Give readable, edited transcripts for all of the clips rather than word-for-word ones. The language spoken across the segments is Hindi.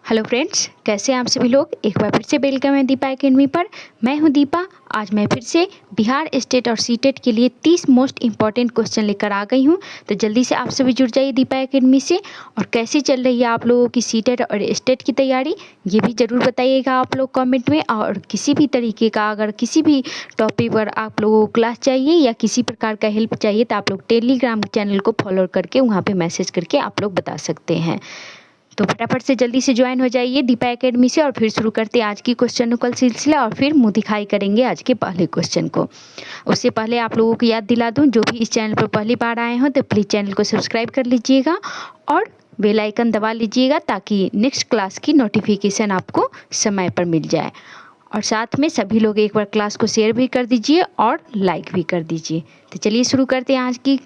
हेलो फ्रेंड्स, कैसे हैं आप सभी लोग। एक बार फिर से वेलकम है दीपा एकेडमी पर। मैं हूं दीपा। आज मैं फिर से बिहार स्टेट और सीटेट के लिए 30 मोस्ट इंपॉर्टेंट क्वेश्चन लेकर आ गई हूं। तो जल्दी से आप सभी जुड़ जाइए दीपा एकेडमी से। और कैसी चल रही है आप लोगों की सीटेट और स्टेट की तैयारी, ये भी ज़रूर बताइएगा आप लोग कमेंट में। और किसी भी तरीके का अगर किसी भी टॉपिक पर आप लोगों को क्लास चाहिए या किसी प्रकार का हेल्प चाहिए तो आप लोग टेलीग्राम चैनल को फॉलो करके वहाँ पर मैसेज करके आप लोग बता सकते हैं। तो फटाफट से जल्दी से ज्वाइन हो जाइए दीपा एकेडमी से। और फिर शुरू करते हैं आज की क्वेश्चन कल सिलसिला और फिर मुँह दिखाई करेंगे आज के पहले क्वेश्चन को। उससे पहले आप लोगों को याद दिला दूं, जो भी इस चैनल पर पहली बार आए हों तो प्लीज़ चैनल को सब्सक्राइब कर लीजिएगा और बेल आइकन दबा लीजिएगा ताकि नेक्स्ट क्लास की नोटिफिकेशन आपको समय पर मिल जाए। और साथ में सभी लोग एक बार क्लास को शेयर भी कर दीजिए और लाइक भी कर दीजिए। तो चलिए शुरू करते हैं आज की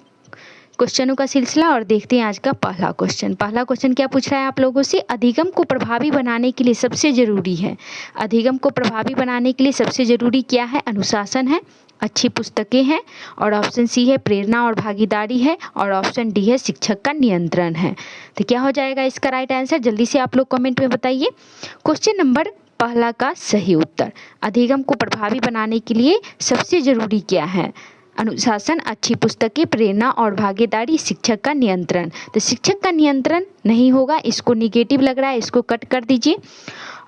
क्वेश्चनों का सिलसिला और देखते हैं आज का पहला क्वेश्चन। पहला क्वेश्चन क्या पूछ रहा है आप लोगों से, अधिगम को प्रभावी बनाने के लिए सबसे ज़रूरी है। अधिगम को प्रभावी बनाने के लिए सबसे ज़रूरी क्या है? अनुशासन है, अच्छी पुस्तकें हैं, और ऑप्शन सी है प्रेरणा और भागीदारी है, और ऑप्शन डी है शिक्षक का नियंत्रण है। तो क्या हो जाएगा इसका राइट आंसर, जल्दी से आप लोग कमेंट में बताइए। क्वेश्चन नंबर पहला का सही उत्तर, अधिगम को प्रभावी बनाने के लिए सबसे ज़रूरी क्या है? अनुशासन, अच्छी पुस्तकें, प्रेरणा और भागीदारी, शिक्षक का नियंत्रण। तो शिक्षक का नियंत्रण नहीं होगा, इसको निगेटिव लग रहा है, इसको कट कर दीजिए।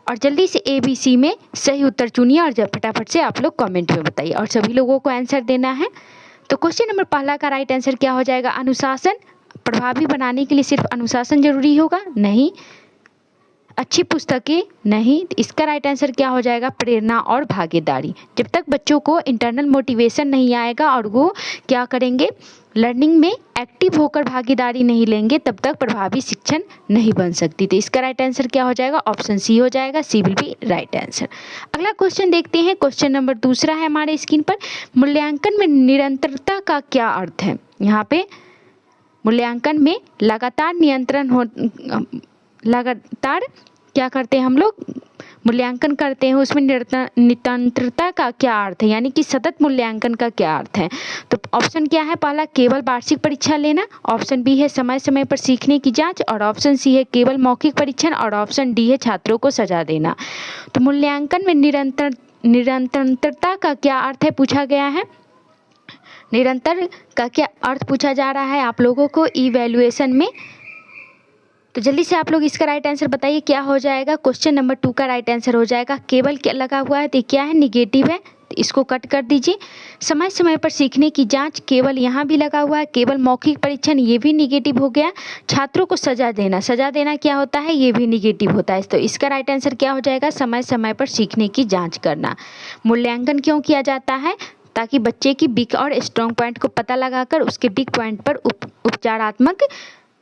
और जल्दी से ABC में सही उत्तर चुनिए और जब फटाफट से आप लोग कमेंट में बताइए और सभी लोगों को आंसर देना है। तो क्वेश्चन नंबर पहला का राइट आंसर क्या हो जाएगा? अनुशासन प्रभावी बनाने के लिए सिर्फ अनुशासन जरूरी होगा? नहीं। अच्छी पुस्तकें? नहीं। इसका राइट आंसर क्या हो जाएगा? प्रेरणा और भागीदारी। जब तक बच्चों को इंटरनल मोटिवेशन नहीं आएगा और वो क्या करेंगे, लर्निंग में एक्टिव होकर भागीदारी नहीं लेंगे, तब तक प्रभावी शिक्षण नहीं बन सकती। तो इसका राइट आंसर क्या हो जाएगा? ऑप्शन सी हो जाएगा, सी विल बी राइट आंसर। अगला क्वेश्चन देखते हैं। क्वेश्चन नंबर दूसरा है हमारे स्क्रीन पर, मूल्यांकन में निरंतरता का क्या अर्थ है? यहाँ पे मूल्यांकन में लगातार लगातार क्या करते हैं हम लोग, मूल्यांकन करते हैं, उसमें निरंतरता का क्या अर्थ है, यानी कि सतत मूल्यांकन का क्या अर्थ है? तो ऑप्शन क्या है? पहला केवल वार्षिक परीक्षा लेना, ऑप्शन बी है समय समय पर सीखने की जांच, और ऑप्शन सी है केवल मौखिक परीक्षण, और ऑप्शन डी है छात्रों को सजा देना। तो मूल्यांकन में निरंतरता का क्या अर्थ है पूछा गया है। निरंतर का क्या अर्थ पूछा जा रहा है आप लोगों को इवैल्यूएशन में। तो जल्दी से आप लोग इसका राइट आंसर बताइए क्या हो जाएगा। क्वेश्चन नंबर 2 का राइट आंसर हो जाएगा केवल, क्या लगा हुआ है तो क्या है? निगेटिव है, तो इसको कट कर दीजिए। समय समय पर सीखने की जांच, केवल यहाँ भी लगा हुआ है। केवल मौखिक परीक्षण, ये भी निगेटिव हो गया। छात्रों को सजा देना, सजा देना क्या होता है? ये भी निगेटिव होता है। तो इसका राइट आंसर क्या हो जाएगा? समय समय पर सीखने की जाँच करना। मूल्यांकन क्यों किया जाता है? ताकि बच्चे की वीक और स्ट्रॉन्ग पॉइंट को पता लगाकर उसके वीक पॉइंट पर उपचारात्मक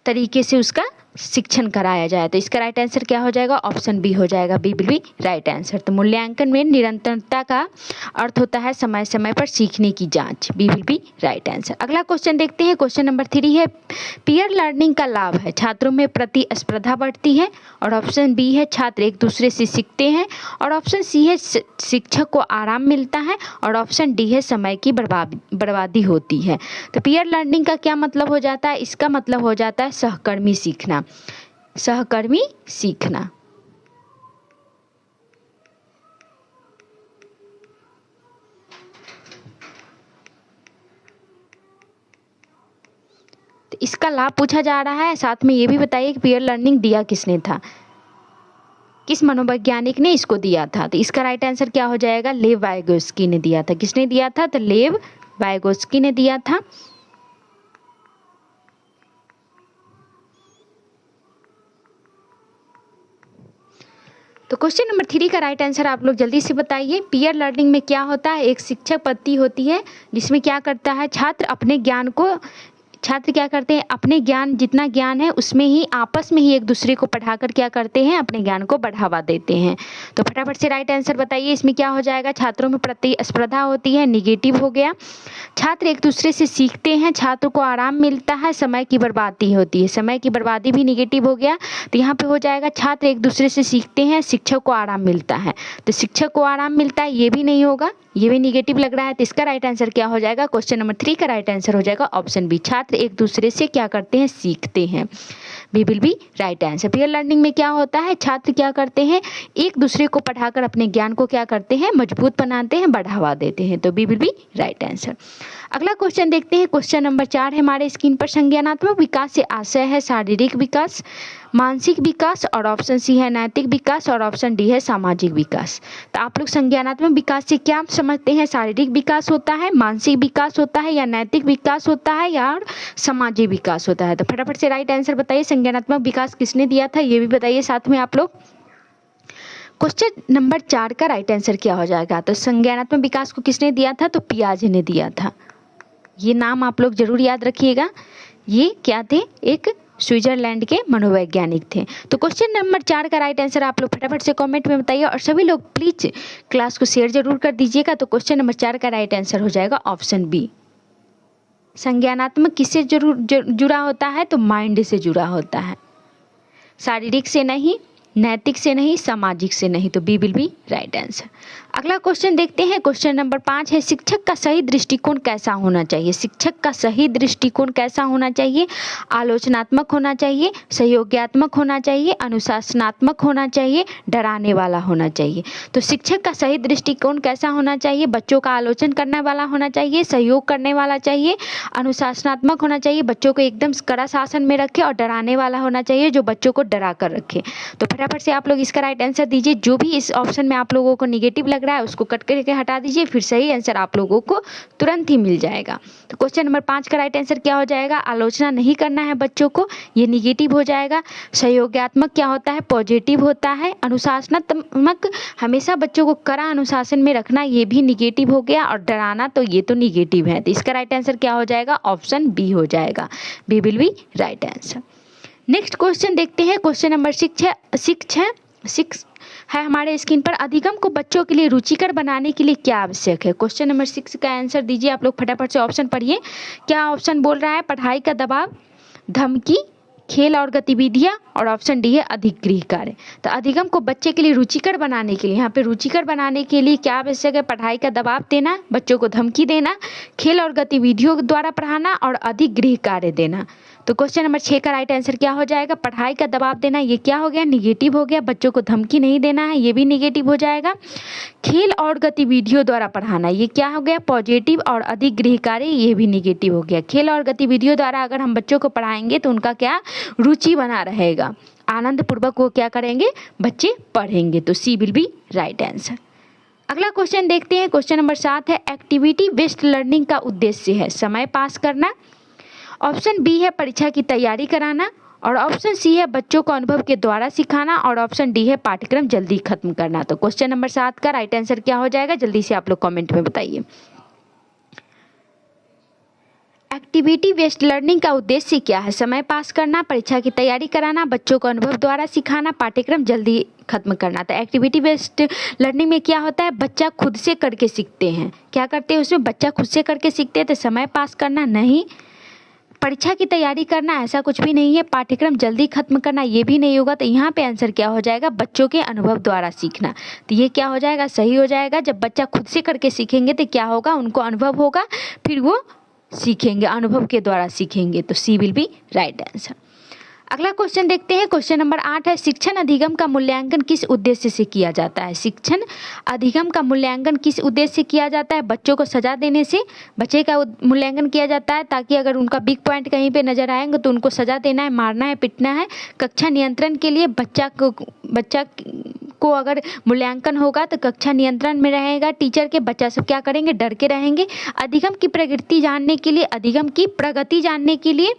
तरीके से उसका शिक्षण कराया जाए। तो इसका राइट आंसर क्या हो जाएगा? ऑप्शन बी हो जाएगा, B will be right answer. तो मूल्यांकन में निरंतरता का अर्थ होता है समय समय पर सीखने की जांच, B will be right answer. अगला क्वेश्चन देखते हैं। क्वेश्चन नंबर 3 है, पीयर लर्निंग का लाभ है छात्रों में प्रतिस्पर्धा बढ़ती है, और ऑप्शन बी है छात्र एक दूसरे से सीखते हैं, और ऑप्शन सी है शिक्षक को आराम मिलता है, और ऑप्शन डी है समय की बर्बादी होती है। तो पीयर लर्निंग का क्या मतलब हो जाता है? इसका मतलब हो जाता है सहकर्मी सीखना, सहकर्मी सीखना। तो इसका लाभ पूछा जा रहा है, साथ में ये भी बताइए कि पीयर लर्निंग दिया किसने था, किस मनोवैज्ञानिक ने इसको दिया था। तो इसका राइट आंसर क्या हो जाएगा? लेव वाइगोस्की ने दिया था। किसने दिया था? तो लेव वाइगोस्की ने दिया था। तो क्वेश्चन नंबर 3 का राइट आंसर आप लोग जल्दी से बताइए। पीयर लर्निंग में क्या होता है? एक शिक्षक पद्धति होती है जिसमें क्या करता है, छात्र क्या करते हैं, अपने ज्ञान, जितना ज्ञान है उसमें ही आपस में ही एक दूसरे को पढ़ाकर क्या करते हैं, अपने ज्ञान को बढ़ावा देते हैं। तो फटाफट से राइट आंसर बताइए, इसमें क्या हो जाएगा? छात्रों में प्रतिस्पर्धा होती है, निगेटिव हो गया। छात्र एक दूसरे से सीखते हैं, छात्र को आराम मिलता है, समय की बर्बादी होती है, समय की बर्बादी भी निगेटिव हो गया। तो यहाँ पे हो जाएगा छात्र एक दूसरे से सीखते हैं, शिक्षक को आराम मिलता है। तो शिक्षक को आराम मिलता है, ये भी नहीं होगा, ये भी निगेटिव लग रहा है। तो इसका राइट आंसर क्या हो जाएगा? क्वेश्चन नंबर 3 का राइट आंसर हो जाएगा ऑप्शन बी, छात्र छात्र एक दूसरे से क्या करते हैं, सीखते हैं। B will be right answer. Peer learning में क्या होता है, छात्र क्या करते हैं, एक दूसरे को पढ़ाकर अपने ज्ञान को क्या करते हैं, मजबूत बनाते हैं, बढ़ावा देते हैं। तो B will be right answer. अगला क्वेश्चन देखते हैं। क्वेश्चन नंबर 4 है हमारे स्क्रीन पर। संज्ञानात्मक विकास से आशय है शारीरिक विकास, मानसिक विकास, और ऑप्शन सी है नैतिक विकास, और ऑप्शन डी है सामाजिक विकास। तो आप लोग संज्ञानात्मक विकास से क्या समझते हैं, शारीरिक विकास होता है, मानसिक विकास होता है, या नैतिक विकास होता है, या सामाजिक विकास होता है। तो फटाफट से राइट आंसर बताइए। संज्ञानात्मक विकास किसने दिया था ये भी बताइए साथ में आप लोग। क्वेश्चन नंबर 4 का राइट आंसर क्या हो जाएगा। तो संज्ञानात्मक विकास को किसने दिया था, तो पियाजे ने दिया था। ये नाम आप लोग जरूर याद रखिएगा। ये क्या थे, एक स्विट्जरलैंड के मनोवैज्ञानिक थे। तो क्वेश्चन नंबर 4 का राइट आंसर आप लोग फटाफट से कमेंट में बताइए, और सभी लोग प्लीज क्लास को शेयर जरूर कर दीजिएगा। तो क्वेश्चन नंबर 4 का राइट आंसर हो जाएगा ऑप्शन बी। संज्ञानात्मक किससे जुड़ा होता है, तो माइंड से जुड़ा होता है, शारीरिक से नहीं, नैतिक से नहीं, सामाजिक से नहीं। तो B will be right answer. अगला क्वेश्चन देखते हैं। क्वेश्चन नंबर 5 है शिक्षक का सही दृष्टिकोण कैसा होना चाहिए। शिक्षक का सही दृष्टिकोण कैसा होना चाहिए, आलोचनात्मक होना चाहिए, सहयोगात्मक होना चाहिए, अनुशासनात्मक होना चाहिए, डराने वाला होना चाहिए। तो शिक्षक का सही दृष्टिकोण कैसा होना चाहिए, बच्चों का आलोचन करने वाला होना चाहिए, सहयोग करने वाला चाहिए, अनुशासनात्मक होना चाहिए, बच्चों को एकदम कड़ा शासन में रखे, और डराने वाला होना चाहिए, जो बच्चों को डरा कर रखे। तो फटाफट से आप लोग इसका राइट आंसर दीजिए। जो भी इस ऑप्शन में आप लोगों को निगेटिव लग रहा है उसको कट करके हटा दीजिए, फिर सही आंसर आप लोगों को तुरंत ही मिल जाएगा। तो क्वेश्चन नंबर 5 का राइट आंसर क्या हो जाएगा, आलोचना नहीं करना है बच्चों को, ये निगेटिव हो जाएगा। सहयोगात्मक क्या होता है, पॉजिटिव होता है। अनुशासनात्मक हमेशा बच्चों को कड़ा अनुशासन में रखना, ये भी निगेटिव हो गया। और डराना तो ये तो निगेटिव है। तो इसका राइट आंसर क्या हो जाएगा, ऑप्शन बी हो जाएगा। B will be right answer. Next question देखते हैं। क्वेश्चन नंबर 6 है हमारे स्क्रीन पर। अधिगम को बच्चों के लिए रुचिकर बनाने के लिए क्या आवश्यक है। क्वेश्चन नंबर 6 का आंसर दीजिए आप लोग फटाफट से। ऑप्शन पढ़िए, क्या ऑप्शन बोल रहा है, पढ़ाई का दबाव, धमकी, खेल और गतिविधियां, और ऑप्शन डी है अधिक गृह कार्य। तो अधिगम को बच्चे के लिए रुचिकर बनाने के लिए, यहाँ पे रुचिकर बनाने के लिए क्या आवश्यक है, पढ़ाई का दबाव देना, बच्चों को धमकी देना, खेल और गतिविधियों द्वारा पढ़ाना, और अधिक गृह कार्य देना। तो क्वेश्चन नंबर 6 का राइट आंसर क्या हो जाएगा, पढ़ाई का दबाव देना, ये क्या हो गया, निगेटिव हो गया। बच्चों को धमकी नहीं देना है, ये भी निगेटिव हो जाएगा। खेल और गतिविधियों द्वारा पढ़ाना, ये क्या हो गया, पॉजिटिव। और अधिक गृह कार्य, ये भी निगेटिव हो गया। खेल और गतिविधियों द्वारा अगर हम बच्चों को पढ़ाएंगे तो उनका क्या रुचि बना रहेगा, आनंद पूर्वक वो क्या करेंगे, बच्चे पढ़ेंगे। तो सी विल बी राइट आंसर। अगला क्वेश्चन देखते हैं। क्वेश्चन नंबर 7 है एक्टिविटी बेस्ड लर्निंग का उद्देश्य है समय पास करना, ऑप्शन बी है परीक्षा की तैयारी कराना, और ऑप्शन सी है बच्चों को अनुभव के द्वारा सिखाना, और ऑप्शन डी है पाठ्यक्रम जल्दी खत्म करना। तो क्वेश्चन नंबर 7 का राइट आंसर क्या हो जाएगा, जल्दी से आप लोग कमेंट में बताइए। एक्टिविटी बेस्ड लर्निंग का उद्देश्य क्या है, समय पास करना, परीक्षा की तैयारी कराना, बच्चों को अनुभव द्वारा सिखाना, पाठ्यक्रम जल्दी खत्म करना। तो एक्टिविटी बेस्ड लर्निंग में क्या होता है, बच्चा खुद से करके सीखते हैं। क्या करते हैं उसमें, बच्चा खुद से करके सीखते हैं। तो समय पास करना नहीं, परीक्षा की तैयारी करना ऐसा कुछ भी नहीं है, पाठ्यक्रम जल्दी खत्म करना ये भी नहीं होगा। तो यहाँ पे आंसर क्या हो जाएगा, बच्चों के अनुभव द्वारा सीखना। तो ये क्या हो जाएगा, सही हो जाएगा। जब बच्चा खुद से करके सीखेंगे तो क्या होगा, उनको अनुभव होगा, फिर वो सीखेंगे, अनुभव के द्वारा सीखेंगे। तो सी विल बी राइट आंसर। अगला क्वेश्चन देखते हैं। क्वेश्चन नंबर 8 है शिक्षण अधिगम का मूल्यांकन किस उद्देश्य से किया जाता है। शिक्षण अधिगम का मूल्यांकन किस उद्देश्य से किया जाता है, बच्चों को सजा देने से बच्चे का मूल्यांकन किया जाता है, ताकि अगर उनका वीक पॉइंट कहीं पे नजर आएंगे तो उनको सजा देना है, मारना है, पिटना है। कक्षा नियंत्रण के लिए बच्चा को अगर मूल्यांकन होगा तो कक्षा नियंत्रण में रहेगा टीचर के, बच्चा सब क्या करेंगे, डर के रहेंगे। अधिगम की प्रगति जानने के लिए, अधिगम की प्रगति जानने के लिए,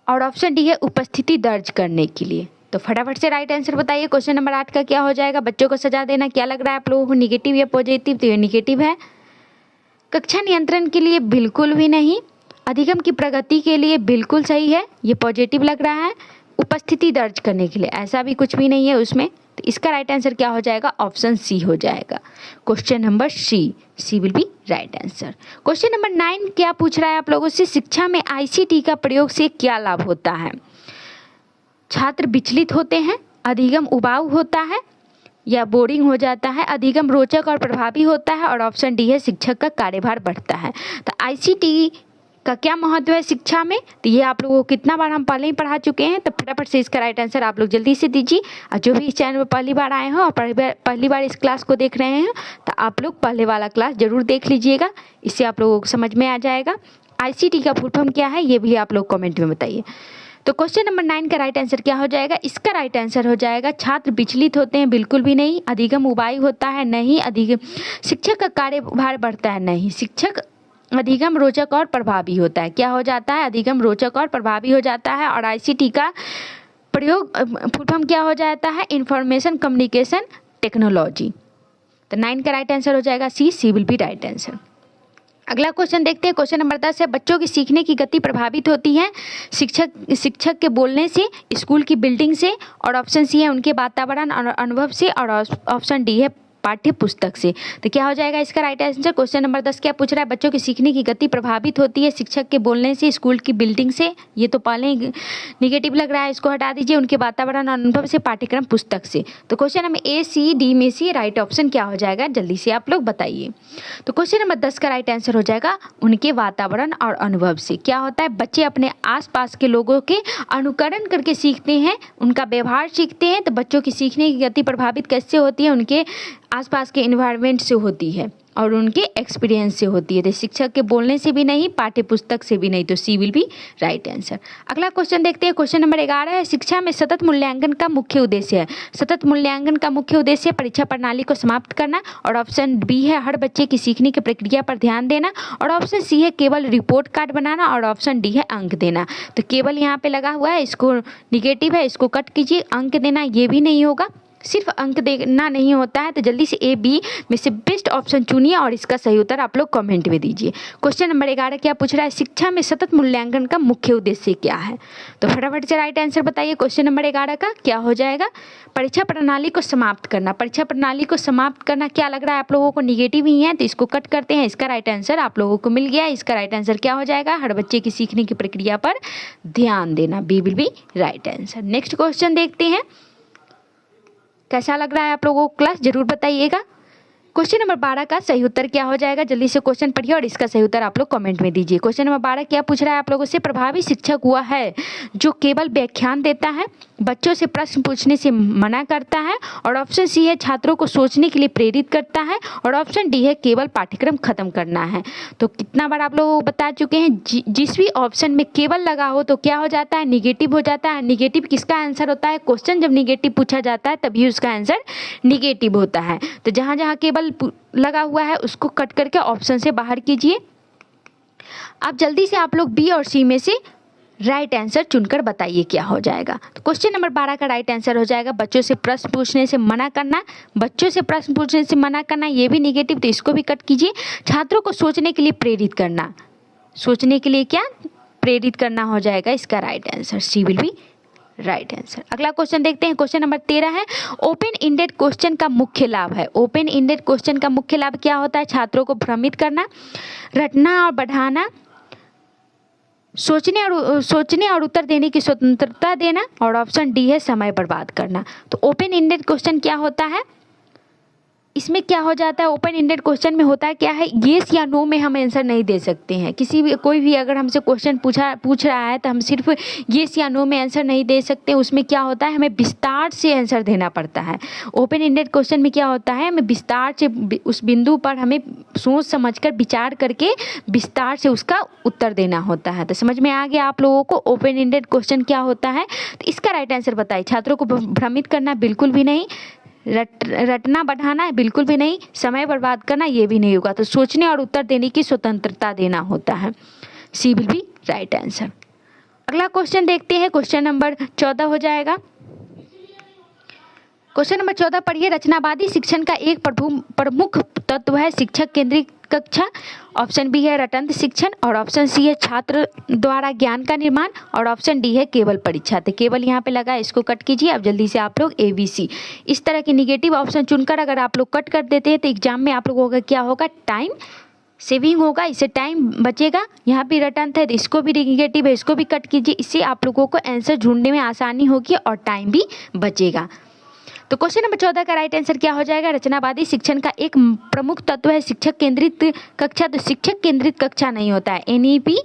और ऑप्शन डी है उपस्थिति दर्ज करने के लिए। तो फटाफट से राइट आंसर बताइए। क्वेश्चन नंबर 8 का क्या हो जाएगा, बच्चों को सजा देना क्या लग रहा है आप लोगों को, निगेटिव या पॉजिटिव। तो ये निगेटिव है। कक्षा नियंत्रण के लिए बिल्कुल भी नहीं, अधिगम की प्रगति के लिए बिल्कुल सही है, ये पॉजिटिव लग रहा है। उपस्थिति दर्ज करने के लिए ऐसा भी कुछ भी नहीं है उसमें। तो इसका राइट आंसर क्या हो जाएगा, ऑप्शन सी हो जाएगा। Question number C will be right answer. Question number 9 क्या पूछ रहा है आप लोगों से, शिक्षा में आईसीटी का प्रयोग से क्या लाभ होता है। छात्र विचलित होते हैं, अधिगम उबाऊ होता है, या बोरिंग हो जाता है, अधिगम रोचक और प्रभावी होता है, और ऑप्शन डी है शिक्षक का कार्यभार बढ़ता है। तो आईसीटी का क्या महत्व है शिक्षा में, तो ये आप लोगों को कितना बार हम पहले ही पढ़ा चुके हैं। तो फटाफट से इसका राइट आंसर आप लोग जल्दी से दीजिए। और जो भी इस चैनल पर पहली बार आए हो और पहली बार इस क्लास को देख रहे हैं तो आप लोग पहले वाला क्लास ज़रूर देख लीजिएगा, इससे आप लोगों को समझ में आ जाएगा। ICT का फुल फॉर्म क्या है ये भी आप लोग कमेंट में बताइए। तो क्वेश्चन नंबर 9 का राइट आंसर क्या हो जाएगा, इसका राइट आंसर हो जाएगा छात्र विचलित होते हैं, बिल्कुल भी नहीं। अधिगम उबाऊ होता है, नहीं। अधिगम शिक्षक का कार्यभार बढ़ता है, नहीं। शिक्षक अधिगम रोचक और प्रभावी होता है, क्या हो जाता है, अधिगम रोचक और प्रभावी हो जाता है। और ICT का प्रयोग फुल फॉर्म क्या हो जाता है, इंफॉर्मेशन कम्युनिकेशन टेक्नोलॉजी। तो 9 का राइट आंसर हो जाएगा सी विल बी राइट आंसर। अगला क्वेश्चन देखते हैं। क्वेश्चन नंबर 10 है, बच्चों की सीखने की गति प्रभावित होती है शिक्षक के बोलने से, स्कूल की बिल्डिंग से, और ऑप्शन सी है उनके वातावरण और अनुभव से, और ऑप्शन डी है पाठ्य पुस्तक से। तो क्या हो जाएगा इसका राइट आंसर। क्वेश्चन नंबर 10 क्या पूछ रहा है, बच्चों की सीखने की गति प्रभावित होती है शिक्षक के बोलने से, स्कूल की बिल्डिंग से, ये तो पहले ही निगेटिव लग रहा है, इसको हटा दीजिए, उनके वातावरण और अनुभव से, पाठ्यक्रम पुस्तक से। तो question number A, C, D में से राइट ऑप्शन क्या हो जाएगा, जल्दी से आप लोग बताइए। तो क्वेश्चन नंबर 10 का राइट आंसर हो जाएगा उनके वातावरण और अनुभव से। क्या होता है, बच्चे अपने आसपास के लोगों के अनुकरण करके सीखते हैं, उनका व्यवहार सीखते हैं। तो बच्चों की सीखने की गति प्रभावित कैसे होती है, उनके आसपास के एनवायरनमेंट से होती है और उनके एक्सपीरियंस से होती है। तो शिक्षक के बोलने से भी नहीं, पाठ्य पुस्तक से भी नहीं। तो सी विल बी राइट आंसर। अगला क्वेश्चन देखते हैं। क्वेश्चन नंबर 11 है, शिक्षा में सतत मूल्यांकन का मुख्य उद्देश्य है। सतत मूल्यांकन का मुख्य उद्देश्य परीक्षा प्रणाली को समाप्त करना, और ऑप्शन बी है हर बच्चे की सीखने की प्रक्रिया पर ध्यान देना, और ऑप्शन सी है केवल रिपोर्ट कार्ड बनाना, और ऑप्शन डी है अंक देना। तो केवल यहाँ पे लगा हुआ है, इसको निगेटिव है, इसको कट कीजिए। अंक देना ये भी नहीं होगा, सिर्फ अंक देना नहीं होता है। तो जल्दी से A, B में से बेस्ट ऑप्शन चुनिए और इसका सही उत्तर आप लोग कमेंट में दीजिए। क्वेश्चन नंबर 11 क्या पूछ रहा है, शिक्षा में सतत मूल्यांकन का मुख्य उद्देश्य क्या है। तो फटाफट से राइट आंसर बताइए। क्वेश्चन नंबर 11 का क्या हो जाएगा, परीक्षा प्रणाली को समाप्त करना। परीक्षा प्रणाली को समाप्त करना क्या लग रहा है आप लोगों को, निगेटिव ही है, तो इसको कट करते हैं। इसका राइट आंसर आप लोगों को मिल गया। इसका राइट आंसर क्या हो जाएगा, हर बच्चे की सीखने की प्रक्रिया पर ध्यान देना, B will be right answer. Next question देखते हैं, कैसा लग रहा है आप लोगों को क्लास, जरूर बताइएगा। क्वेश्चन नंबर 12 का सही उत्तर क्या हो जाएगा, जल्दी से क्वेश्चन पढ़िए और इसका सही उत्तर आप लोग कमेंट में दीजिए। क्वेश्चन नंबर 12 क्या पूछ रहा है आप लोगों से, प्रभावी शिक्षक हुआ है जो केवल व्याख्यान देता है, बच्चों से प्रश्न पूछने से मना करता है, और ऑप्शन सी है छात्रों को सोचने के लिए प्रेरित करता है, और ऑप्शन डी है केवल पाठ्यक्रम खत्म करना है। तो कितना बार आप लोग बता चुके हैं, जिस भी ऑप्शन में केवल लगा हो तो क्या हो जाता है, निगेटिव हो जाता है। निगेटिव किसका आंसर होता है, क्वेश्चन जब निगेटिव पूछा जाता है तभी उसका आंसर निगेटिव होता है। तो जहाँ जहाँ केवल लगा हुआ है उसको कट करके ऑप्शन से बाहर कीजिए। अब जल्दी से आप लोग बी और सी में से राइट आंसर चुनकर बताइए क्या हो जाएगा। तो क्वेश्चन नंबर 12 का राइट आंसर हो जाएगा बच्चों से प्रश्न पूछने से मना करना। बच्चों से प्रश्न पूछने से मना करना ये भी निगेटिव, तो इसको भी कट कीजिए। छात्रों को सोचने के लिए प्रेरित करना, सोचने के लिए क्या प्रेरित करना हो जाएगा इसका right answer, C will be right answer. अगला क्वेश्चन देखते हैं। क्वेश्चन नंबर 13 है, ओपन इंडेड क्वेश्चन का मुख्य लाभ है। ओपन इंडेड क्वेश्चन का मुख्य लाभ क्या होता है, छात्रों को भ्रमित करना, रटना और बढ़ाना, सोचने और उत्तर देने की स्वतंत्रता देना, और ऑप्शन डी है समय बर्बाद करना। तो ओपन इंडेड क्वेश्चन क्या होता है, इसमें क्या हो जाता है, ओपन इंडेड क्वेश्चन में होता है क्या है, येस या नो में हम आंसर नहीं दे सकते हैं। कोई भी अगर हमसे क्वेश्चन पूछ रहा है तो हम सिर्फ येस या नो में आंसर नहीं दे सकते। उसमें क्या होता है, हमें विस्तार से आंसर देना पड़ता है। ओपन इंडेड क्वेश्चन में क्या होता है, हमें विस्तार से उस बिंदु पर हमें सोच समझकर विचार करके विस्तार से उसका उत्तर देना होता है। तो समझ में आ गया आप लोगों को ओपन इंडेड क्वेश्चन क्या होता है। तो इसका राइट आंसर बताइए। छात्रों को भ्रमित करना बिल्कुल भी नहीं, रटना बढ़ाना है बिल्कुल भी नहीं, समय बर्बाद करना ये भी नहीं होगा। तो सोचने और उत्तर देने की स्वतंत्रता देना होता है, सी विल बी राइट आंसर। अगला क्वेश्चन देखते हैं। क्वेश्चन नंबर 14 हो जाएगा। क्वेश्चन नंबर 14 पढ़िए, रचनावादी शिक्षण का एक प्रमुख तत्व है शिक्षक केंद्रित कक्षा। ऑप्शन बी है रटंत शिक्षण, और ऑप्शन सी है छात्र द्वारा ज्ञान का निर्माण, और ऑप्शन डी है केवल परीक्षा। तो केवल यहाँ पे लगा, इसको कट कीजिए। अब जल्दी से आप लोग ABC इस तरह के निगेटिव ऑप्शन चुनकर अगर आप लोग कट कर देते हैं तो एग्जाम में आप लोगों का क्या होगा, टाइम सेविंग होगा, इससे टाइम बचेगा। यहाँ भी रटंत है तो इसको भी निगेटिव है, इसको भी कट कीजिए। इससे आप लोगों को आंसर ढूंढने में आसानी होगी और टाइम भी बचेगा। तो क्वेश्चन नंबर 14 का राइट आंसर क्या हो जाएगा, रचनावादी शिक्षण का एक प्रमुख तत्व है शिक्षक केंद्रित कक्षा। तो शिक्षक केंद्रित कक्षा नहीं होता है, NEP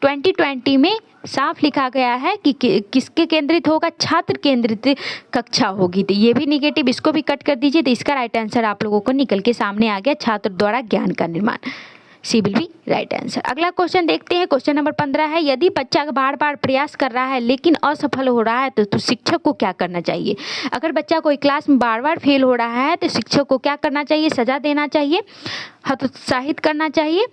2020 में साफ लिखा गया है कि किसके केंद्रित होगा, छात्र केंद्रित कक्षा होगी। तो ये भी निगेटिव, इसको भी कट कर दीजिए। तो इसका राइट आंसर आप लोगों को निकल के सामने आ गया, छात्र द्वारा ज्ञान का निर्माण। सी विल बी राइट आंसर। अगला क्वेश्चन देखते हैं, क्वेश्चन नंबर 15 है, यदि बच्चा बार बार प्रयास कर रहा है लेकिन असफल हो रहा है तो शिक्षक को क्या करना चाहिए। अगर बच्चा कोई क्लास में बार बार फेल हो रहा है तो शिक्षक को क्या करना चाहिए, सजा देना चाहिए, हतोत्साहित करना चाहिए,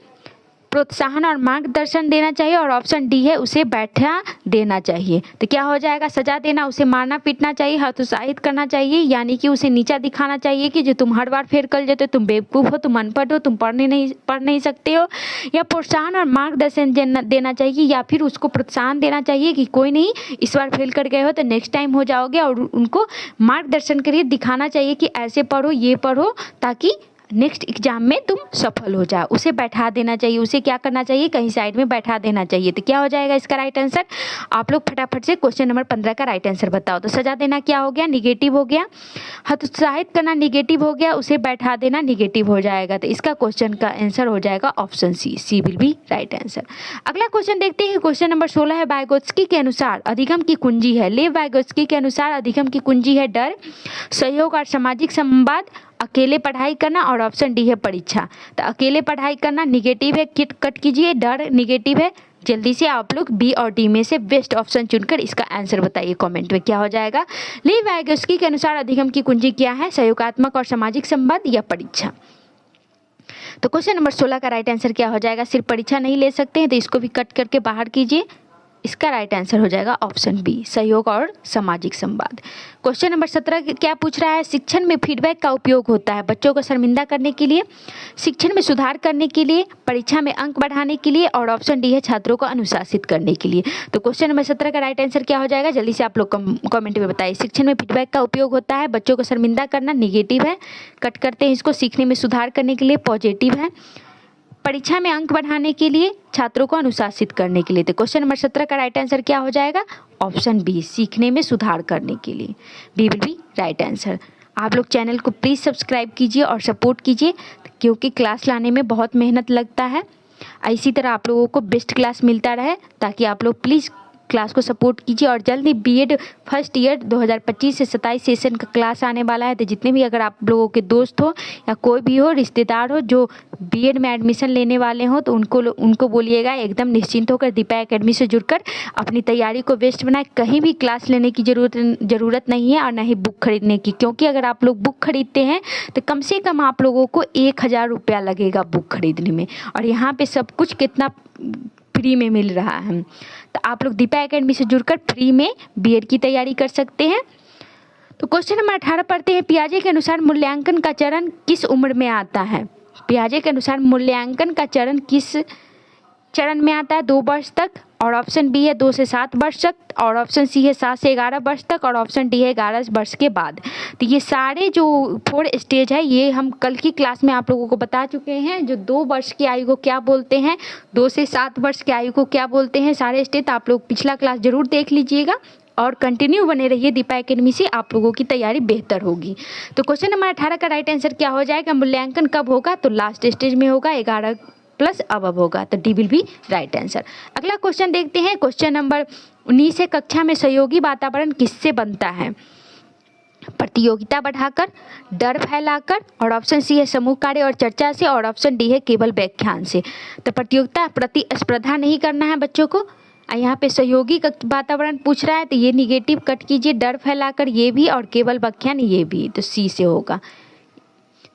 प्रोत्साहन और मार्गदर्शन देना चाहिए, और ऑप्शन डी है उसे बैठा देना चाहिए। तो क्या हो जाएगा, सजा देना, उसे मारना पीटना चाहिए, हतोत्साहित करना चाहिए यानी कि उसे नीचा दिखाना चाहिए कि जो तुम हर बार फेल कर जाते हो, तुम बेवकूफ़ हो, तुम अनपढ़ हो, तुम पढ़ नहीं सकते हो, या प्रोत्साहन और मार्गदर्शन देना चाहिए, या फिर उसको प्रोत्साहन देना चाहिए कि कोई नहीं, इस बार फेल कर गए हो तो नेक्स्ट टाइम हो जाओगे, और उनको मार्गदर्शन करिए, दिखाना चाहिए कि ऐसे पढ़ो, ये पढ़ो, ताकि नेक्स्ट एग्जाम में तुम सफल हो जाओ। उसे बैठा देना चाहिए, उसे क्या करना चाहिए, कहीं साइड में बैठा देना चाहिए। तो क्या हो जाएगा इसका राइट आंसर। आप लोग फटाफट से क्वेश्चन नंबर 15 का राइट आंसर बताओ। तो सजा देना क्या हो गया, निगेटिव हो गया, हतोत्साहित करना निगेटिव हो गया, उसे बैठा देना निगेटिव हो जाएगा। तो इसका क्वेश्चन का आंसर हो जाएगा option C will be right answer. अगला क्वेश्चन देखते हैं, क्वेश्चन नंबर 16 है, वाइगोत्स्की के अनुसार अधिगम की कुंजी है, लेव वाइगोत्स्की के अनुसार अधिगम की कुंजी है डर, सहयोग और सामाजिक संवाद, अकेले पढ़ाई करना, और ऑप्शन डी है परीक्षा। तो अकेले पढ़ाई करना निगेटिव है, कट कीजिए, डर निगेटिव है। जल्दी से आप लोग बी और डी में से बेस्ट ऑप्शन चुनकर इसका आंसर बताइए कमेंट में, क्या हो जाएगा। ली वाइगोत्स्की के अनुसार अधिगम की कुंजी क्या है, सहयोगात्मक और सामाजिक संबंध या परीक्षा। तो क्वेश्चन नंबर 16 का राइट आंसर क्या हो जाएगा, सिर्फ परीक्षा नहीं ले सकते हैं, तो इसको भी कट करके बाहर कीजिए। इसका राइट आंसर हो जाएगा ऑप्शन बी, सहयोग और सामाजिक संवाद। क्वेश्चन नंबर 17 क्या पूछ रहा है, शिक्षण में फीडबैक का उपयोग होता है बच्चों को शर्मिंदा करने के लिए, शिक्षण में सुधार करने के लिए, परीक्षा में अंक बढ़ाने के लिए, और ऑप्शन डी है छात्रों को अनुशासित करने के लिए। तो क्वेश्चन नंबर 17 का राइट आंसर क्या हो जाएगा, जल्दी से आप लोग कमेंट में बताइए। शिक्षण में फीडबैक का उपयोग होता है बच्चों को शर्मिंदा करना, निगेटिव है, कट करते हैं इसको, सीखने में सुधार करने के लिए, पॉजिटिव है, परीक्षा में अंक बढ़ाने के लिए, छात्रों को अनुशासित करने के लिए। तो क्वेश्चन नंबर 17 का राइट आंसर क्या हो जाएगा, ऑप्शन बी, सीखने में सुधार करने के लिए, B will be right answer. आप लोग चैनल को प्लीज़ सब्सक्राइब कीजिए और सपोर्ट कीजिए, क्योंकि क्लास लाने में बहुत मेहनत लगता है। इसी तरह आप लोगों को बेस्ट क्लास मिलता रहे, ताकि आप लोग प्लीज़ क्लास को सपोर्ट कीजिए। और जल्दी बीएड फर्स्ट ईयर 2025 से 27 सेशन का क्लास आने वाला है। तो जितने भी अगर आप लोगों के दोस्त हो या कोई भी हो, रिश्तेदार हो जो बीएड में एडमिशन लेने वाले हो, तो उनको बोलिएगा एकदम निश्चिंत होकर दीपा एकेडमी से जुड़कर अपनी तैयारी को बेस्ट बनाए। कहीं भी क्लास लेने की ज़रूरत नहीं है, और ना ही बुक खरीदने की, क्योंकि अगर आप लोग बुक खरीदते हैं तो कम से कम आप लोगों को 1000 रुपया लगेगा बुक खरीदने में, और यहाँ पे सब कुछ कितना फ्री में मिल रहा है। तो आप लोग दीपा एकेडमी से जुड़कर फ्री में बीएड की तैयारी कर सकते हैं। तो क्वेश्चन नंबर 18 पढ़ते हैं, पियाजे के अनुसार मूल्यांकन का चरण किस उम्र में आता है। पियाजे के अनुसार मूल्यांकन का चरण किस चरण में आता है, 2 वर्ष तक, और ऑप्शन बी है 2 से 7 वर्ष तक, और ऑप्शन सी है 7 से 11 वर्ष तक, और ऑप्शन डी है 11 वर्ष के बाद। तो ये सारे जो 4 स्टेज है, ये हम कल की क्लास में आप लोगों को बता चुके हैं। जो 2 वर्ष की आयु को क्या बोलते हैं, 2 से 7 वर्ष की आयु को क्या बोलते हैं, सारे स्टेज आप लोग पिछला क्लास जरूर देख लीजिएगा, और कंटिन्यू बने रहिए दीपा एकेडमी से, आप लोगों की तैयारी बेहतर होगी। तो क्वेश्चन नंबर 18 का राइट आंसर क्या हो जाएगा, मूल्यांकन कब होगा, तो लास्ट स्टेज में होगा, 11+ अबव होगा, तो D will be right answer. अगला क्वेश्चन देखते हैं, क्वेश्चन नंबर 19 है, कक्षा में सहयोगी वातावरण किससे बनता है, प्रतियोगिता बढ़ाकर, डर फैलाकर, और ऑप्शन सी है समूह कार्य और चर्चा से, और ऑप्शन डी है केवल व्याख्यान से। तो प्रतियोगिता प्रतिस्पर्धा नहीं करना है बच्चों को। यहाँ पे सहयोगी वातावरण पूछ रहा है, तो ये निगेटिव कट कीजिए, डर फैलाकर ये भी, और केवल व्याख्यान ये भी, तो सी से होगा,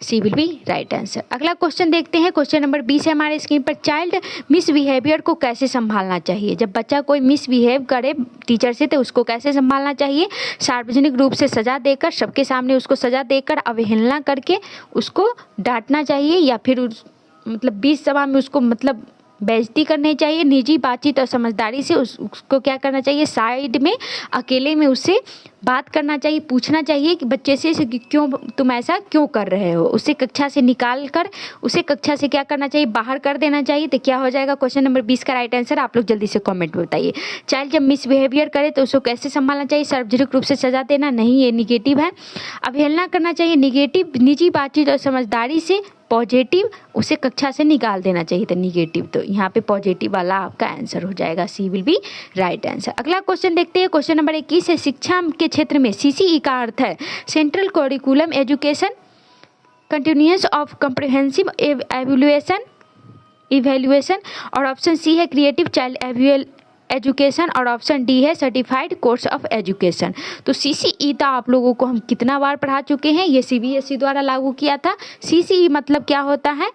सी विल बी राइट आंसर। अगला क्वेश्चन देखते हैं, क्वेश्चन नंबर 20 है हमारे स्क्रीन पर, चाइल्ड मिसबिहेवियर को कैसे संभालना चाहिए। जब बच्चा कोई मिसबिहेव करे टीचर से, तो उसको कैसे संभालना चाहिए, सार्वजनिक रूप से सजा देकर, सबके सामने उसको सजा देकर, अवहेलना करके उसको डांटना चाहिए, या फिर मतलब बीच सभा में उसको मतलब बेइज्जती करनी चाहिए, निजी बातचीत और समझदारी से उसको क्या करना चाहिए, साइड में अकेले में उससे बात करना चाहिए, पूछना चाहिए कि बच्चे से कि क्यों तुम ऐसा क्यों कर रहे हो, उसे कक्षा से निकाल कर उसे कक्षा से क्या करना चाहिए, बाहर कर देना चाहिए। तो क्या हो जाएगा क्वेश्चन नंबर 20 का राइट आंसर, आप लोग जल्दी से कमेंट में बताइए। चाइल्ड जब मिसबिहेवियर करे तो उसको कैसे संभालना चाहिए, सार्वजनिक रूप से सजा देना नहीं, ये निगेटिव है। अवहेलना करना चाहिए, निगेटिव। निजी बातचीत और समझदारी से पॉजिटिव उसे कक्षा से निकाल देना चाहिए था निगेटिव, तो यहाँ पे पॉजिटिव वाला आपका आंसर हो जाएगा, सी विल बी राइट आंसर। अगला क्वेश्चन देखते हैं, क्वेश्चन नंबर 21 है, शिक्षा के क्षेत्र में CCE का अर्थ है central curriculum education, continuous of comprehensive evaluation, और ऑप्शन सी है क्रिएटिव चाइल्ड एजुकेशन, और ऑप्शन डी है सर्टिफाइड कोर्स ऑफ एजुकेशन। तो CCE तो आप लोगों को हम कितना बार पढ़ा चुके हैं, ये CBSE द्वारा लागू किया था। CCE मतलब क्या होता है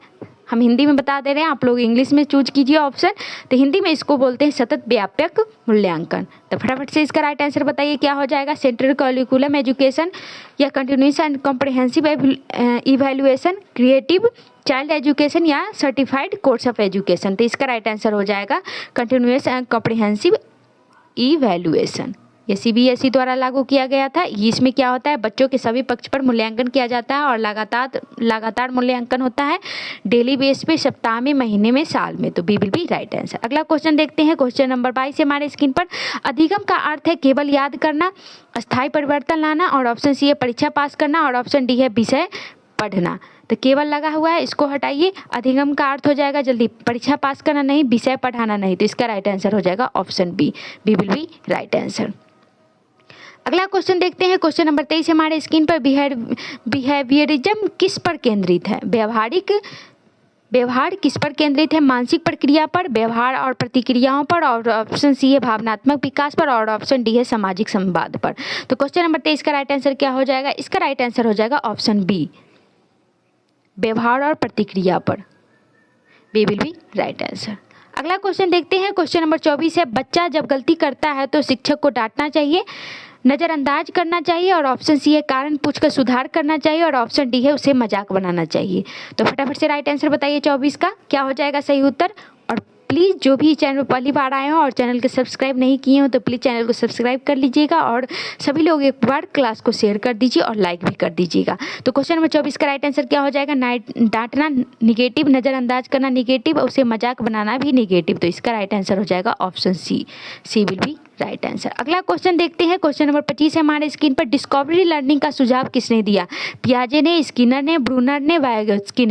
हम हिंदी में बता दे रहे हैं, आप लोग इंग्लिश में चूज कीजिए ऑप्शन। तो हिंदी में इसको बोलते हैं सतत व्यापक मूल्यांकन। तो फटाफट से इसका राइट आंसर बताइए क्या हो जाएगा, सेंट्रल करिकुलम एजुकेशन या continuous and comprehensive evaluation, creative child education या सर्टिफाइड कोर्स ऑफ एजुकेशन। तो इसका राइट आंसर हो जाएगा कंटिन्यूस एंड कॉम्प्रिहेंसिव इवैल्यूएशन। ये CBSE द्वारा लागू किया गया था। इसमें क्या होता है, बच्चों के सभी पक्ष पर मूल्यांकन किया जाता है और लगातार मूल्यांकन होता है, डेली बेस पे, सप्ताह में, महीने में, साल में। तो B will be right answer. अगला क्वेश्चन देखते हैं, क्वेश्चन नंबर 22 हमारे स्क्रीन पर, अधिगम का अर्थ है केवल याद करना, स्थायी परिवर्तन लाना, और ऑप्शन सी है परीक्षा पास करना, और ऑप्शन डी है विषय पढ़ना। तो केवल लगा हुआ है, इसको हटाइए। अधिगम का अर्थ हो जाएगा जल्दी परीक्षा पास करना नहीं, विषय पढ़ाना नहीं। तो इसका राइट आंसर हो जाएगा option B will be right answer. अगला क्वेश्चन देखते हैं, क्वेश्चन नंबर 23 हमारे स्क्रीन पर, बिहेवियरिज्म किस पर केंद्रित है, व्यवहार किस पर केंद्रित है, मानसिक प्रक्रिया पर, व्यवहार और प्रतिक्रियाओं पर, और ऑप्शन सी है भावनात्मक विकास पर, और ऑप्शन डी है सामाजिक संवाद पर। तो क्वेश्चन नंबर 23 का राइट आंसर क्या हो जाएगा, इसका राइट आंसर हो जाएगा ऑप्शन बी, व्यवहार और प्रतिक्रिया पर, B will be right answer. अगला क्वेश्चन देखते हैं, क्वेश्चन नंबर 24 है, बच्चा जब गलती करता है तो शिक्षक को डांटना चाहिए, नज़रअंदाज करना चाहिए, और ऑप्शन सी है कारण पूछकर सुधार करना चाहिए, और ऑप्शन डी है उसे मजाक बनाना चाहिए। तो फटाफट से राइट आंसर बताइए 24 का क्या हो जाएगा सही उत्तर। और प्लीज़ जो भी चैनल पर पहली बार आए हो और चैनल को सब्सक्राइब नहीं किए हो तो प्लीज़ चैनल को सब्सक्राइब कर लीजिएगा, और सभी लोग एक बार क्लास को शेयर कर दीजिए और लाइक भी कर दीजिएगा। तो क्वेश्चन नंबर 24 का राइट आंसर क्या हो जाएगा, डांटना निगेटिव, नज़रअंदाज करना निगेटिव, उसे मजाक बनाना भी निगेटिव। तो इसका राइट आंसर हो जाएगा option C will be right answer. अगला क्वेश्चन देखते हैं, क्वेश्चन नंबर 25 है हमारे स्क्रीन पर, डिस्कवरी लर्निंग का सुझाव किसने दिया, पियाजे ने, स्किनर ने, ब्रूनर ने, वाइगोस्की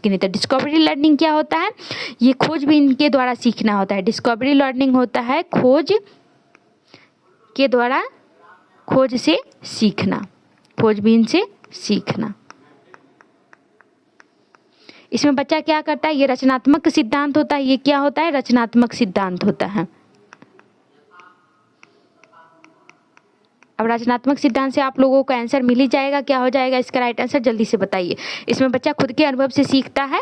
ने। तो डिस्कवरी लर्निंग क्या होता है, ये खोजबीन के द्वारा सीखना होता है। डिस्कवरी लर्निंग होता है खोज के द्वारा, खोज से सीखना, खोजबीन से सीखना। इसमें बच्चा क्या करता है, ये रचनात्मक सिद्धांत होता है। ये क्या होता है, रचनात्मक सिद्धांत होता है। अब रचनात्मक सिद्धांत से आप लोगों को आंसर मिल ही जाएगा, क्या हो जाएगा इसका राइट आंसर, जल्दी से बताइए। इसमें बच्चा खुद के अनुभव से सीखता है,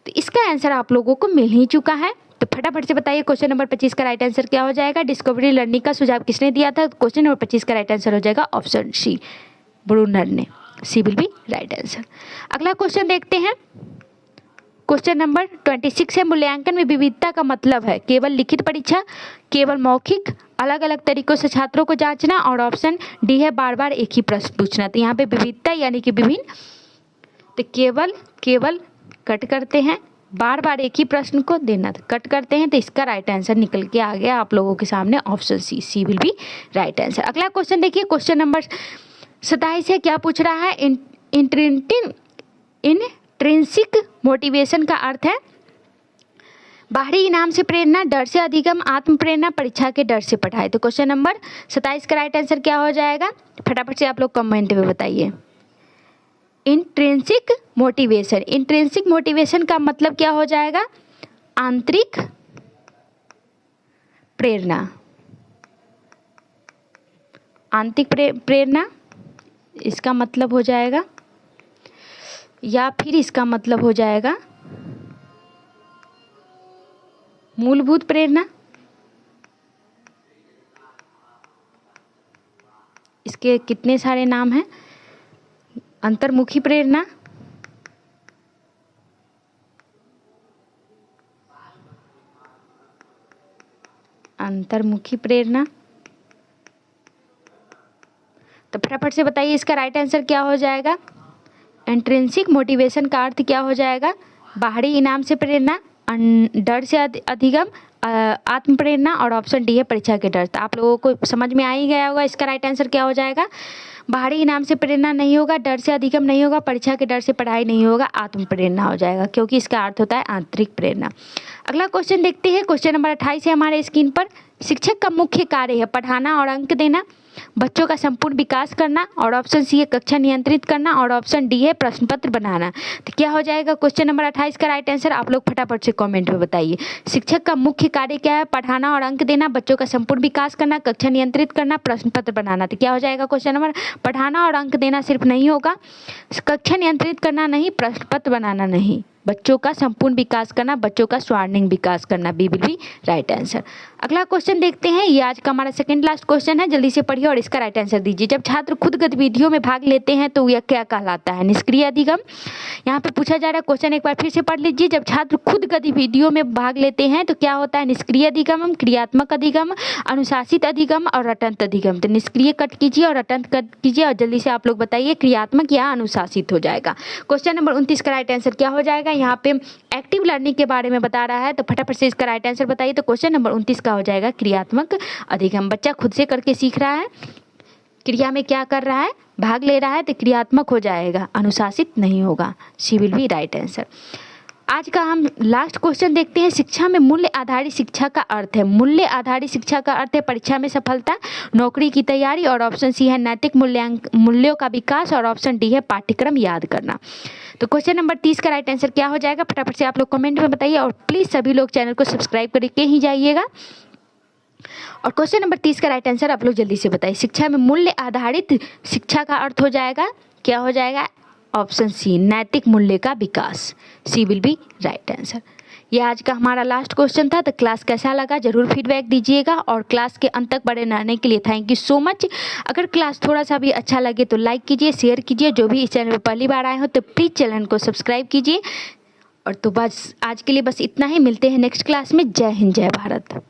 तो इसका आंसर आप लोगों को मिल ही चुका है। तो फटाफट से बताइए क्वेश्चन नंबर 25 का राइट आंसर क्या हो जाएगा, डिस्कवरी लर्निंग का सुझाव किसने दिया था। क्वेश्चन नंबर 25 का राइट आंसर हो जाएगा ऑप्शन सी, ब्रूनर ने, सी विल बी राइट आंसर। अगला क्वेश्चन देखते हैं, क्वेश्चन नंबर 26 है, मूल्यांकन में विविधता का मतलब है केवल लिखित परीक्षा, केवल मौखिक, अलग अलग तरीकों से छात्रों को जांचना, और ऑप्शन डी है बार बार एक ही प्रश्न पूछना। तो यहाँ पे विविधता यानी कि विभिन्न, तो केवल कट करते हैं, बार बार एक ही प्रश्न को देना, कट करते हैं। तो इसका राइट आंसर निकल के आ गया आप लोगों के सामने option C will be right answer. अगला क्वेश्चन देखिए, क्वेश्चन नंबर 27 है, क्या पूछ रहा है, इंट्रिंसिक मोटिवेशन का अर्थ है बाहरी इनाम से प्रेरणा, डर से अधिगम, आत्म प्रेरणा, परीक्षा के डर से पढ़ाई। तो क्वेश्चन नंबर 27 का राइट आंसर क्या हो जाएगा, फटाफट से आप लोग कमेंट में बताइए। इंट्रिंसिक मोटिवेशन का मतलब क्या हो जाएगा, आंतरिक प्रेरणा, आंतरिक प्रेरणा इसका मतलब हो जाएगा, या फिर इसका मतलब हो जाएगा मूलभूत प्रेरणा। इसके कितने सारे नाम हैं, अंतर्मुखी प्रेरणा, अंतर्मुखी प्रेरणा। तो फटाफट से बताइए इसका राइट आंसर क्या हो जाएगा। इंट्रिंसिक मोटिवेशन का अर्थ क्या हो जाएगा, बाहरी इनाम से प्रेरणा, डर से अधिगम, आत्म प्रेरणा, और ऑप्शन डी है परीक्षा के डर। तो आप लोगों को समझ में आ ही गया होगा इसका राइट आंसर क्या हो जाएगा, बाहरी इनाम से प्रेरणा नहीं होगा, डर से अधिगम नहीं होगा, परीक्षा के डर से पढ़ाई नहीं होगा, आत्म प्रेरणा हो जाएगा, क्योंकि इसका अर्थ होता है आंतरिक प्रेरणा। अगला क्वेश्चन देखते हैं। क्वेश्चन नंबर 28 है हमारे स्क्रीन पर। शिक्षक का मुख्य कार्य है पढ़ाना और अंक देना, बच्चों का संपूर्ण विकास करना, और ऑप्शन सी है कक्षा नियंत्रित करना, और ऑप्शन डी है प्रश्न पत्र बनाना। तो क्या हो जाएगा क्वेश्चन नंबर 28 का राइट आंसर? आप लोग फटाफट से कमेंट में बताइए। शिक्षक का मुख्य कार्य क्या है? पढ़ाना और अंक देना, बच्चों का संपूर्ण विकास करना, कक्षा नियंत्रित करना, प्रश्न पत्र बनाना। तो क्या हो जाएगा क्वेश्चन नंबर? पढ़ाना और अंक देना सिर्फ नहीं होगा, कक्षा नियंत्रित करना नहीं, प्रश्न पत्र बनाना नहीं, बच्चों का संपूर्ण विकास करना, बच्चों का स्वर्णिम विकास करना, B will be right answer. अगला क्वेश्चन देखते हैं। ये आज का हमारा सेकंड लास्ट क्वेश्चन है, जल्दी से पढ़िए और इसका राइट आंसर दीजिए। जब छात्र खुद गतिविधियों में भाग लेते हैं तो यह क्या कहलाता है? निष्क्रिय अधिगम। यहाँ पे पूछा जा रहा है क्वेश्चन, एक बार फिर से पढ़ लीजिए। जब छात्र खुद गतिविधियों में भाग लेते हैं तो क्या होता है? निष्क्रिय अधिगम, क्रियात्मक अधिगम, अनुशासित अधिगम और रटंत अधिगम। तो निष्क्रिय कट कीजिए और रटंत कट कीजिए और जल्दी से आप लोग बताइए क्रियात्मक या अनुशासित हो जाएगा। क्वेश्चन नंबर 29 का राइट आंसर क्या हो जाएगा? यहाँ पे एक्टिव लर्निंग के बारे में बता रहा है, तो फटाफट से इसका राइट आंसर बताइए। तो क्वेश्चन नंबर 29 का हो जाएगा क्रियात्मक अधिगम। बच्चा खुद से करके सीख रहा है, क्रिया में क्या कर रहा है? भाग ले रहा है, तो क्रियात्मक हो जाएगा, अनुशासित नहीं होगा। सी विल बी राइट आंसर। आज का हम लास्ट क्वेश्चन देखते हैं। शिक्षा में मूल्य आधारित शिक्षा का अर्थ है। मूल्य आधारित शिक्षा का अर्थ है परीक्षा में सफलता, नौकरी की तैयारी, और ऑप्शन सी है नैतिक मूल्यों का विकास, और ऑप्शन डी है पाठ्यक्रम याद करना। तो क्वेश्चन नंबर 30 का राइट आंसर क्या हो जाएगा? फटाफट से आप लोग कमेंट में बताइए और प्लीज़ सभी लोग चैनल को सब्सक्राइब करके ही जाइएगा। और क्वेश्चन नंबर 30 का राइट आंसर आप लोग जल्दी से बताइए। शिक्षा में मूल्य आधारित शिक्षा का अर्थ हो जाएगा, क्या हो जाएगा? ऑप्शन सी, नैतिक मूल्य का विकास। सी विल बी राइट आंसर। ये आज का हमारा लास्ट क्वेश्चन था। तो क्लास कैसा लगा जरूर फीडबैक दीजिएगा, और क्लास के अंत तक बने रहने के लिए थैंक यू सो मच। अगर क्लास थोड़ा सा भी अच्छा लगे तो लाइक कीजिए, शेयर कीजिए। जो भी इस चैनल पर पहली बार आए हो तो प्लीज़ चैनल को सब्सक्राइब कीजिए। और तो बस आज के लिए बस इतना ही, मिलते हैं नेक्स्ट क्लास में। जय हिंद, जय भारत।